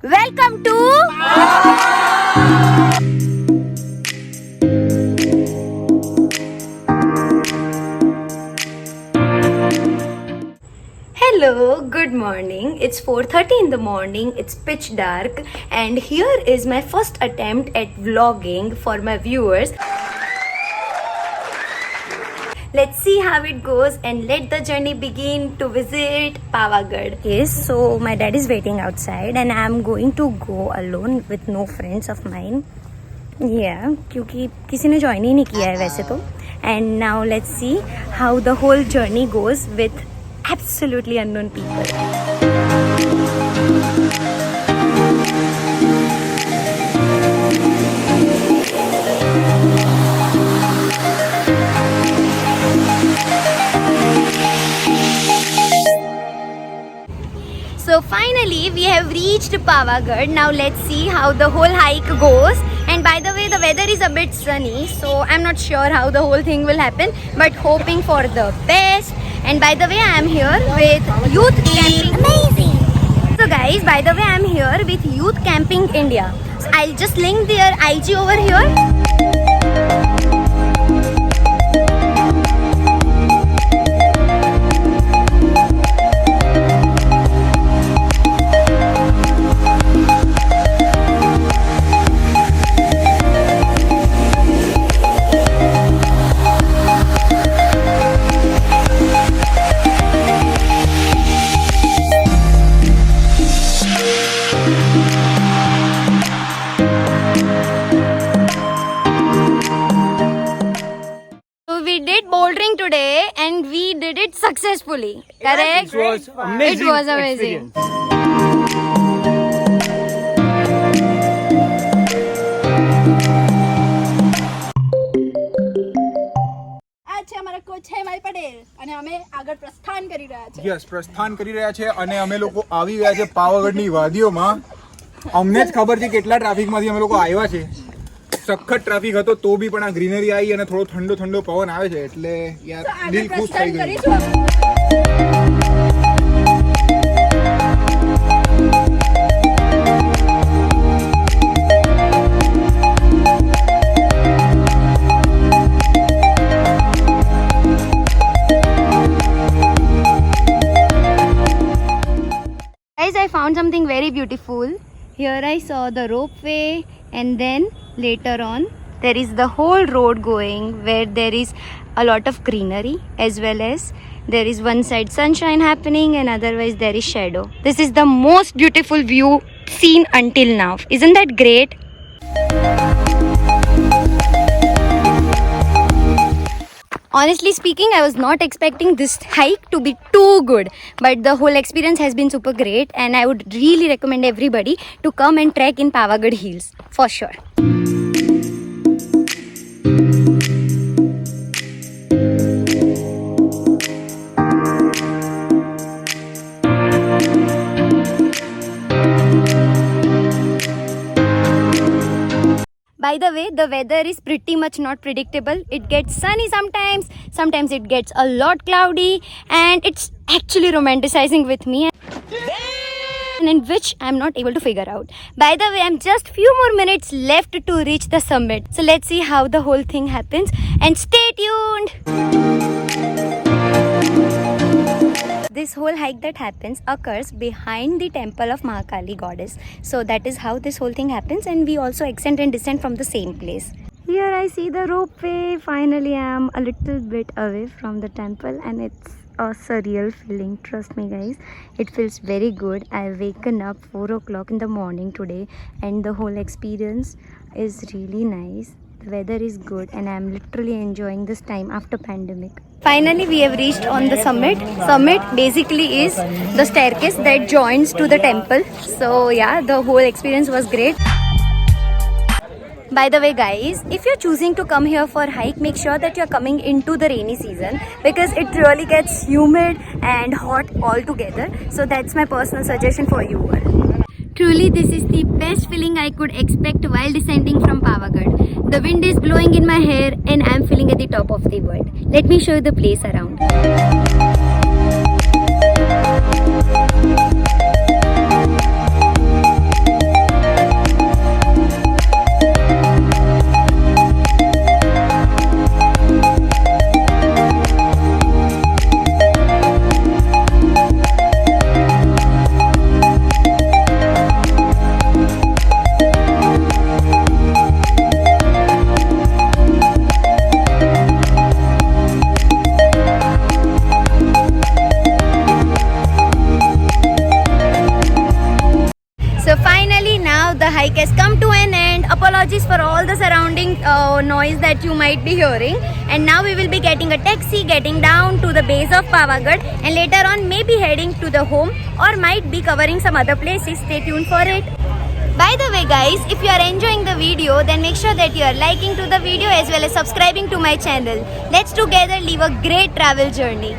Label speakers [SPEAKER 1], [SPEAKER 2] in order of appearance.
[SPEAKER 1] Welcome to Hello, good morning. It's 4:30 in the morning. It's pitch dark and here is my first attempt at vlogging for my viewers. Let's see how it goes and let the journey begin to visit Pavagadh. Yes, so my dad is waiting outside and I'm going to go alone with no friends of mine. Yeah, क्योंकि किसी ने join ही नहीं किया है वैसे तो. And now let's see how the whole journey goes with absolutely unknown people. So finally we have reached Pavagadh. Now let's see how the whole hike goes. And by the way, the weather is a bit sunny, so I'm not sure how the whole thing will happen, but hoping for the best. And by the way, I am here with Youth Camping. Amazing! So guys, by the way, I am here with Youth Camping India. So I'll just link their IG over here. We did bouldering today and we did it successfully. Correct?
[SPEAKER 2] It was amazing.
[SPEAKER 1] It was amazing.
[SPEAKER 3] આ છે અમારા coach છે માઈ પટેલ અને અમે આગળ પ્રસ્થાન કરી રહ્યા છે.
[SPEAKER 2] યસ પ્રસ્થાન કરી રહ્યા છે અને અમે લોકો આવી ગયા છે પાવાગઢની વાદીઓમાં. અમને જ ખબર છે કેટલા ટ્રાફિકમાંથી અમે લોકો આવ્યા છે. સખત ટ્રાફિક હતો તો બી પણ આ ગ્રીનરી આવી અને થોડો ઠંડો ઠંડો પવન આવે છે એટલે યાર દિલ ખુશ થઈ ગયું.
[SPEAKER 1] Guys, I found something very beautiful. Here I saw the ropeway and then later on there is the whole road going where there is a lot of greenery as well as there is one side sunshine happening and otherwise there is shadow. This is the most beautiful view seen until now. Isn't that great? Honestly speaking, I was not expecting this hike to be too good, but the whole experience has been super great and I would really recommend everybody to come and trek in Pavagadh Hills for sure. By the way, the weather is pretty much not predictable. It gets sunny sometimes it gets a lot cloudy, and it's actually romanticizing with me, and in which I'm not able to figure out. By the way, I'm just few more minutes left to reach the summit. So let's see how the whole thing happens and stay tuned. This whole hike that happens occurs behind the temple of Mahakali goddess. So that is how this whole thing happens, and we also ascend and descend from the same place. Here I see the ropeway. Finally I am a little bit away from the temple and it's a surreal feeling. Trust me guys, it feels very good. I've waken up 4 o'clock in the morning today and the whole experience is really nice. The weather is good and I'm literally enjoying this time after pandemic. Finally we have reached on the summit. Summit basically is the staircase that joins to the temple. So yeah, the whole experience was great. By the way guys, if you're choosing to come here for hike, make sure that you're coming into the rainy season because it really gets humid and hot all together. So that's my personal suggestion for you all. Truly, this is the best feeling I could expect while descending from Pavagadh. The wind is blowing in my hair and I'm feeling at the top of the world. Let me show you the place around. So finally now the hike has come to an end. Apologies for all the surrounding noise that you might be hearing. And now we will be getting a taxi, getting down to the base of Pavagadh, and later on maybe heading to the home or might be covering some other places. Stay tuned for it. By the way guys, if you are enjoying the video, then make sure that you are liking to the video as well as subscribing to my channel. Let's together live a great travel journey.